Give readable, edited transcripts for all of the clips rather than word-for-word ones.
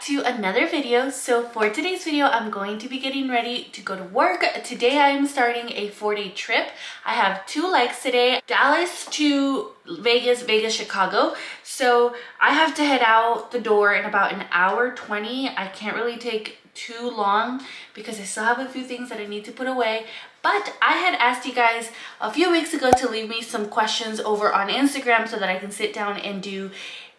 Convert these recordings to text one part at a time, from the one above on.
to another video. So for today's video, I'm going to be getting ready to go to work. Today I am starting a 4-day trip. I have 2 legs today, Dallas to Vegas, Chicago. So I have to head out the door in about an hour 20. I can't really take too long because I still have a few things that I need to put away. But I had asked you guys a few weeks ago to leave me some questions over on Instagram so that I can sit down and do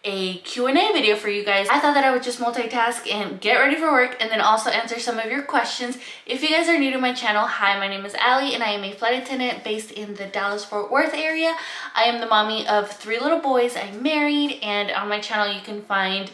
a Q&A video for you guys. I thought that I would just multitask and get ready for work and then also answer some of your questions. If you guys are new to my channel, hi, my name is Allie and I am a flight attendant based in the Dallas-Fort Worth area. I am the mommy of 3 little boys. I'm married, and on my channel you can find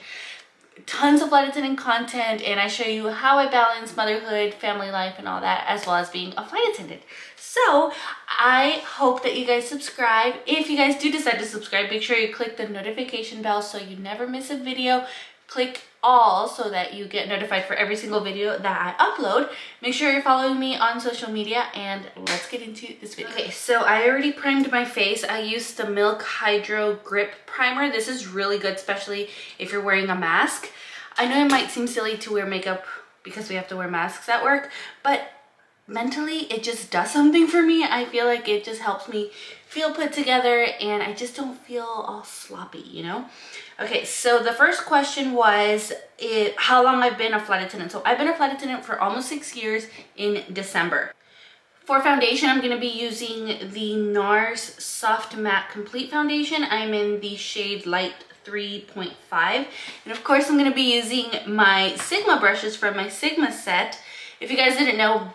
tons of flight attendant content, and I show you how I balance motherhood, family life, and all that, as well as being a flight attendant. So I hope that you guys subscribe. If you guys do decide to subscribe, make sure you click the notification bell so you never miss a video. Click all so that you get notified for every single video that I upload. Make sure you're following me on social media, and let's get into this video. Okay, so I already primed my face. I used the Milk Hydro Grip Primer. This is really good, especially if you're wearing a mask. I know it might seem silly to wear makeup because we have to wear masks at work, but mentally it just does something for me. I feel like it just helps me feel put together and I just don't feel all sloppy, you know? Okay, so the first question was how long I've been a flight attendant. So I've been a flight attendant for almost 6 years in December. For foundation, I'm going to be using the NARS Soft Matte Complete Foundation. I'm in the shade Light 3.5. And of course, I'm going to be using my Sigma brushes from my Sigma set. If you guys didn't know,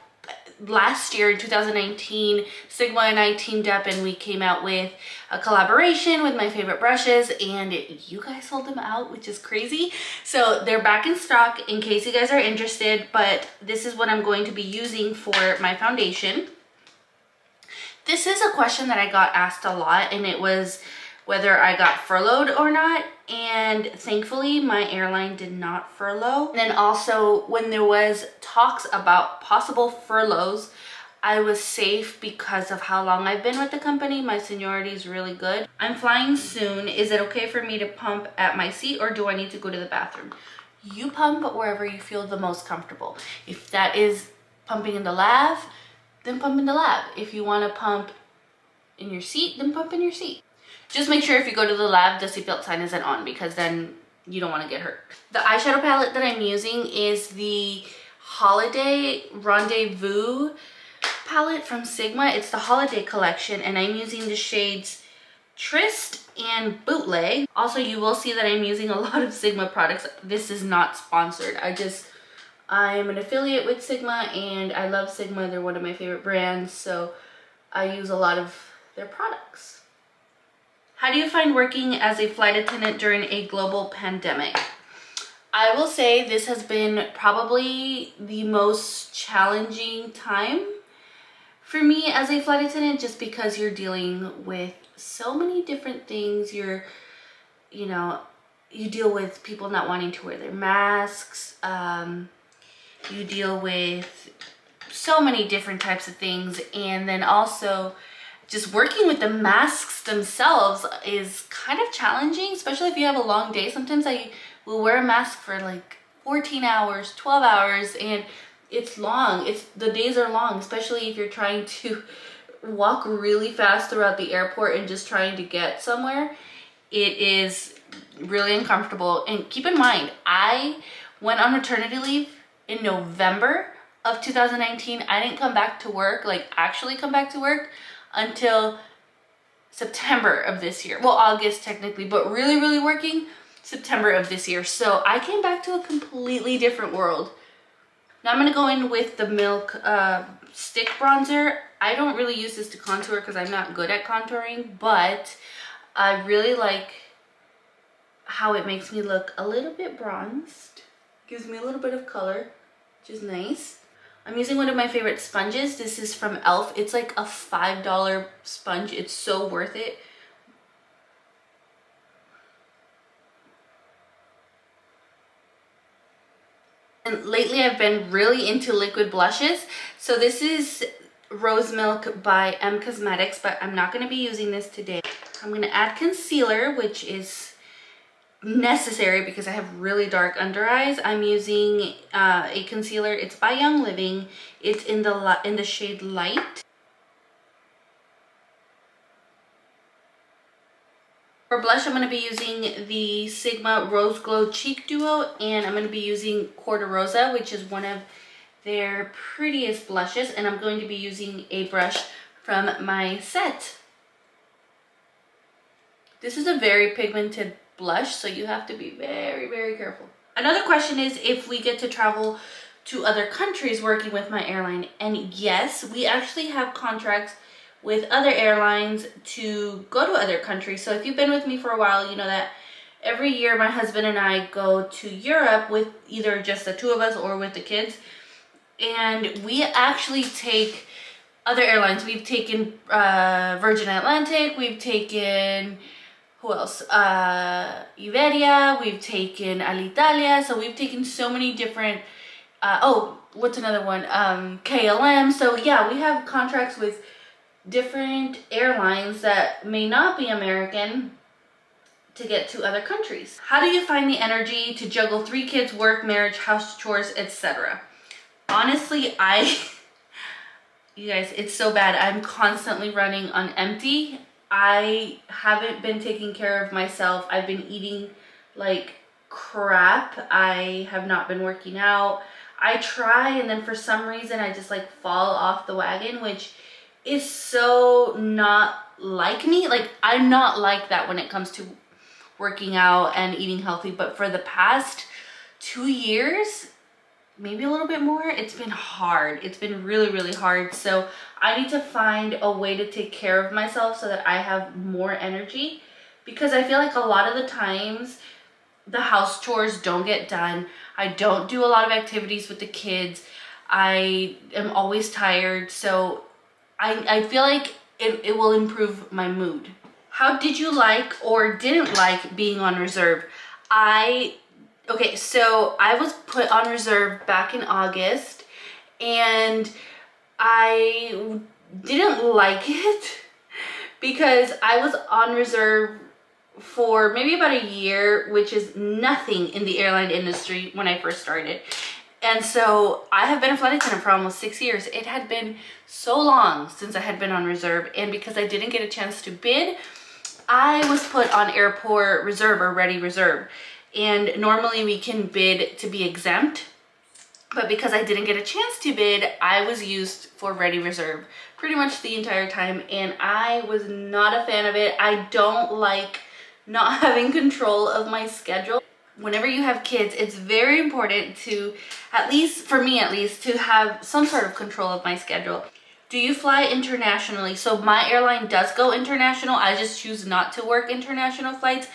last year in 2019, Sigma and I teamed up and we came out with a collaboration with my favorite brushes, and you guys sold them out, which is crazy. So they're back in stock in case you guys are interested, but this is what I'm going to be using for my foundation. This is a question that I got asked a lot, and it was whether I got furloughed or not, and thankfully my airline did not furlough. And then also when there was talks about possible furloughs, I was safe because of how long I've been with the company. My seniority is really good. I'm flying soon. Is it okay for me to pump at my seat, or do I need to go to the bathroom? You pump wherever you feel the most comfortable. If that is pumping in the lab, then pump in the lab. If you want to pump in your seat, then pump in your seat. Just make sure if you go to the lab, the seatbelt sign isn't on, because then you don't want to get hurt. The eyeshadow palette that I'm using is the Holiday Rendezvous palette from Sigma. It's the holiday collection, and I'm using the shades Tryst and Bootleg. Also, you will see that I'm using a lot of Sigma products. This is not sponsored. I'm an affiliate with Sigma, and I love Sigma. They're one of my favorite brands, so I use a lot of their products. How do you find working as a flight attendant during a global pandemic? I will say this has been probably the most challenging time for me as a flight attendant, just because you're dealing with so many different things. You deal with people not wanting to wear their masks. You deal with so many different types of things, and then also just working with the masks themselves is kind of challenging, especially if you have a long day. Sometimes I will wear a mask for like 14 hours, 12 hours, and it's long. The days are long, especially if you're trying to walk really fast throughout the airport and just trying to get somewhere. It is really uncomfortable. And keep in mind, I went on maternity leave in November of 2019. I didn't come back to work, like actually come back to work, until September of this year. Well, August technically, but really working September of this year. So I came back to a completely different world. Now I'm gonna go in with the Milk Stick Bronzer. I don't really use this to contour because I'm not good at contouring, but I really like how it makes me look a little bit bronzed. Gives me a little bit of color, which is nice. I'm using one of my favorite sponges. This is from e.l.f. It's like a $5 sponge. It's so worth it. And lately I've been really into liquid blushes. So this is Rose Milk by M Cosmetics, but I'm not going to be using this today. I'm going to add concealer, which is necessary because I have really dark under eyes. I'm using a concealer. It's by Young Living. It's in the shade Light. For blush, I'm going to be using the Sigma Rose Glow Cheek Duo, and I'm going to be using Corda Rosa, which is one of their prettiest blushes, and I'm going to be using a brush from my set. This is a very pigmented blush, so you have to be very, very careful. Another question is if we get to travel to other countries working with my airline, and yes, we actually have contracts with other airlines to go to other countries. So if you've been with me for a while, you know that every year my husband and I go to Europe with either just the two of us or with the kids, and we actually take other airlines. We've taken Virgin Atlantic, we've taken, who else? Iberia, we've taken Alitalia. So we've taken so many different, oh, what's another one? KLM. So yeah, we have contracts with different airlines that may not be American to get to other countries. How do you find the energy to juggle 3 kids, work, marriage, house chores, etc.? Honestly, you guys, it's so bad. I'm constantly running on empty. I haven't been taking care of myself. I've been eating like crap. I have not been working out. I try, and then for some reason I just like fall off the wagon, which is so not like me. Like, I'm not like that when it comes to working out and eating healthy, but for the past 2 years, maybe a little bit more, it's been hard. It's been really, really hard. So I need to find a way to take care of myself so that I have more energy, because I feel like a lot of the times the house chores don't get done. I don't do a lot of activities with the kids. I am always tired. So I feel like it will improve my mood. How did you like or didn't like being on reserve? Okay, so I was put on reserve back in August, and I didn't like it because I was on reserve for maybe about a year, which is nothing in the airline industry when I first started. And so I have been a flight attendant for almost 6 years. It had been so long since I had been on reserve, and because I didn't get a chance to bid, I was put on airport reserve or ready reserve. And normally we can bid to be exempt, but because I didn't get a chance to bid, I was used for ready reserve pretty much the entire time, and I was not a fan of it. I don't like not having control of my schedule. Whenever you have kids, it's very important to, at least for me at least, to have some sort of control of my schedule. Do you fly internationally? So my airline does go international. I just choose not to work international flights.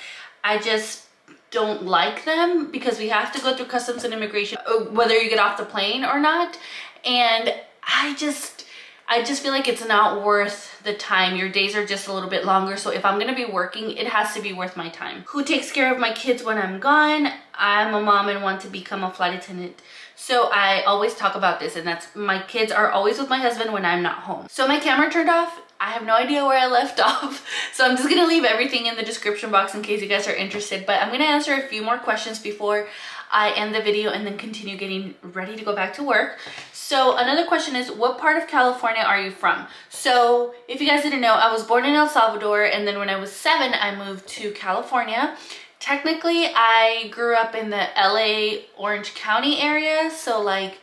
I just don't like them because we have to go through customs and immigration, whether you get off the plane or not. And I just feel like it's not worth the time. Your days are just a little bit longer. So if I'm gonna be working, it has to be worth my time. Who takes care of my kids when I'm gone? I'm a mom and want to become a flight attendant. So I always talk about this, and that's, my kids are always with my husband when I'm not home. So my camera turned off. I have no idea where I left off. So I'm just gonna leave everything in the description box in case you guys are interested. But I'm gonna answer a few more questions before I end the video and then continue getting ready to go back to work. So another question is, what part of California are you from? So if you guys didn't know, I was born in El Salvador, and then when I was 7, I moved to California. Technically, I grew up in the LA Orange County area, so like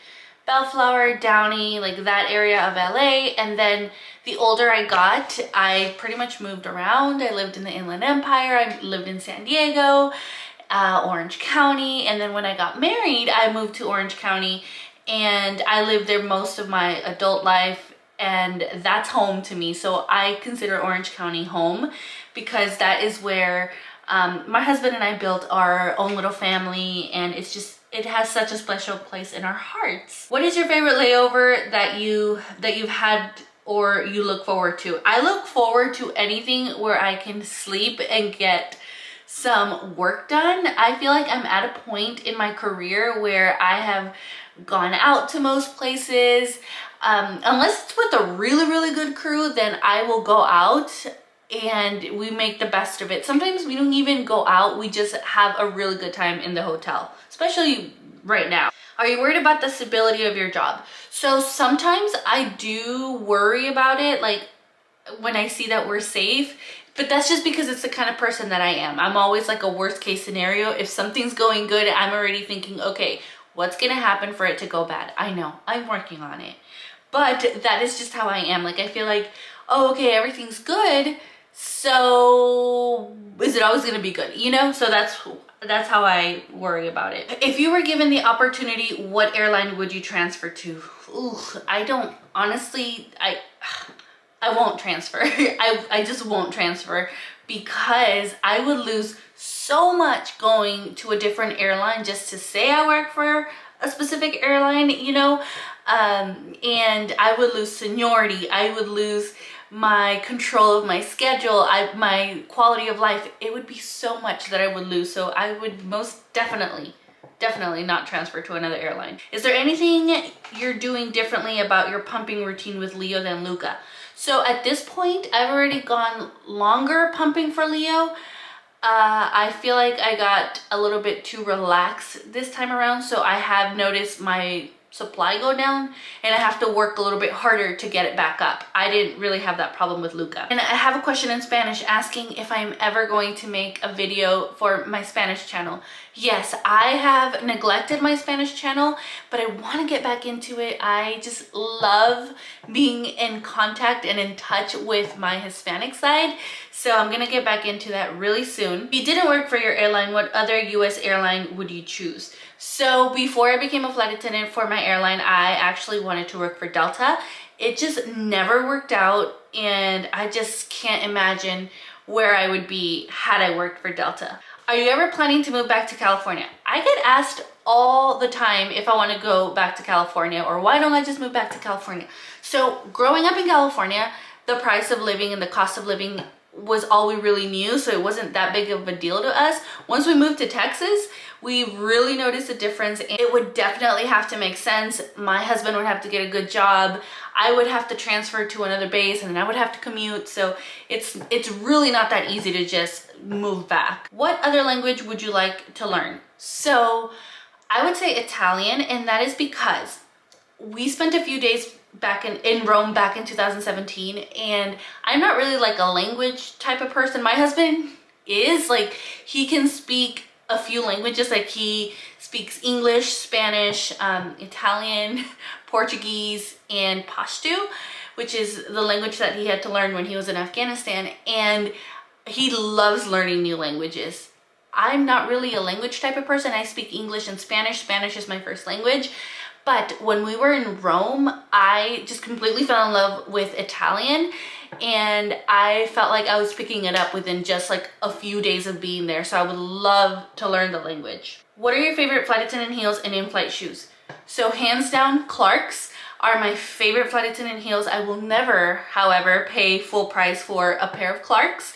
Bellflower, Downey, like that area of LA. And then the older I got, I pretty much moved around. I lived in the Inland Empire, I lived in San Diego, Orange County, and then when I got married, I moved to Orange County, and I lived there most of my adult life, and that's home to me. So I consider Orange County home because that is where my husband and I built our own little family, and it's just, it has such a special place in our hearts. What is your favorite layover that you've had or you look forward to? I look forward to anything where I can sleep and get some work done. I feel like I'm at a point in my career where I have gone out to most places. Unless it's with a really, really good crew, then I will go out and we make the best of it. Sometimes we don't even go out, we just have a really good time in the hotel, especially right now. Are you worried about the stability of your job? So sometimes I do worry about it, like when I see that we're safe, but that's just because it's the kind of person that I am. I'm always like a worst case scenario. If something's going good, I'm already thinking, okay, what's gonna happen for it to go bad? I know, I'm working on it. But that is just how I am. Like, I feel like, oh, okay, everything's good, so is it always gonna be good? You know, so that's how I worry about it. If you were given the opportunity, what airline would you transfer to? Ooh, I don't, honestly, I won't transfer. I just won't transfer because I would lose so much going to a different airline just to say I work for a specific airline, you know, and I would lose seniority. I would lose my control of my schedule, my quality of life. It would be so much that I would lose. So I would most definitely not transfer to another airline. Is there anything you're doing differently about your pumping routine with Leo than Luca? So at this point, I've already gone longer pumping for Leo. I feel like I got a little bit too relaxed this time around, so I have noticed my supply go down and I have to work a little bit harder to get it back up. I didn't really have that problem with Luca. And I have a question in Spanish asking if I'm ever going to make a video for my Spanish channel. Yes, I have neglected my Spanish channel, but I want to get back into it. I just love being in contact and in touch with my Hispanic side. So I'm gonna get back into that really soon. If you didn't work for your airline, what other US airline would you choose? So before I became a flight attendant for my airline, I actually wanted to work for Delta. It just never worked out, and I just can't imagine where I would be had I worked for Delta. Are you ever planning to move back to California? I get asked all the time if I want to go back to California, or why don't I just move back to California? So growing up in California, the price of living and the cost of living was all we really knew, so it wasn't that big of a deal to us. Once we moved to Texas, we really noticed a difference. It would definitely have to make sense. My husband would have to get a good job. I would have to transfer to another base, and then I would have to commute. So it's really not that easy to just move back. What other language would you like to learn? So I would say Italian, and that is because we spent a few days back in Rome back in 2017, and I'm not really like a language type of person. My husband is, like, he can speak a few languages. Like, he speaks English, Spanish, Italian, Portuguese, and Pashto, which is the language that he had to learn when he was in Afghanistan, and he loves learning new languages. I'm not really a language type of person. I speak English and Spanish. Spanish is my first language. But when we were in Rome, I just completely fell in love with Italian, and I felt like I was picking it up within just like a few days of being there. So I would love to learn the language. What are your favorite flight attendant heels and in-flight shoes? So hands down, Clarks are my favorite flight attendant heels. I will never, however, pay full price for a pair of Clarks.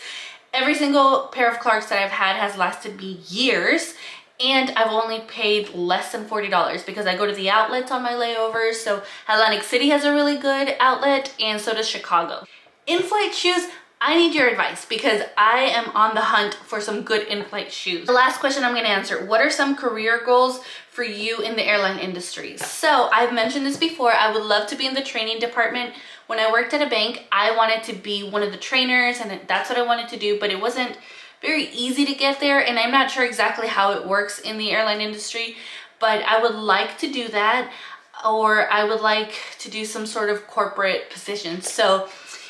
Every single pair of Clarks that I've had has lasted me years, and I've only paid less than $40 because I go to the outlets on my layovers. So Atlantic City has a really good outlet, and so does Chicago. In-flight shoes, I need your advice because I am on the hunt for some good in-flight shoes. The last question I'm gonna answer, what are some career goals for you in the airline industry? So I've mentioned this before, I would love to be in the training department. When I worked at a bank, I wanted to be one of the trainers, and that's what I wanted to do, but it wasn't very easy to get there, and I'm not sure exactly how it works in the airline industry, but I would like to do that, or I would like to do some sort of corporate position. So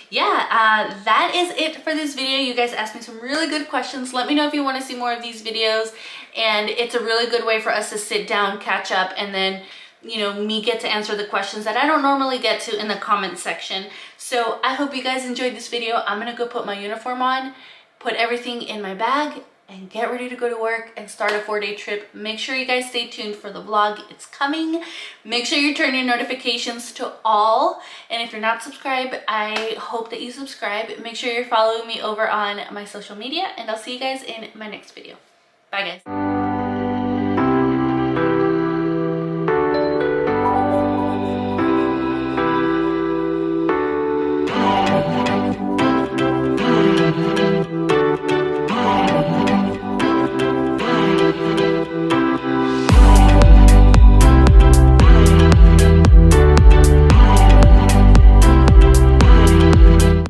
yeah, that is it for this video. You guys asked me some really good questions. Let me know if you want to see more of these videos, and it's a really good way for us to sit down, catch up, and then, you know, me get to answer the questions that I don't normally get to in the comment section. So I hope you guys enjoyed this video. I'm gonna go put my uniform on, put everything in my bag, and get ready to go to work and start a 4-day trip. Make sure you guys stay tuned for the vlog. It's coming. Make sure you turn your notifications to all. And if you're not subscribed, I hope that you subscribe. Make sure you're following me over on my social media, and I'll see you guys in my next video. Bye, guys.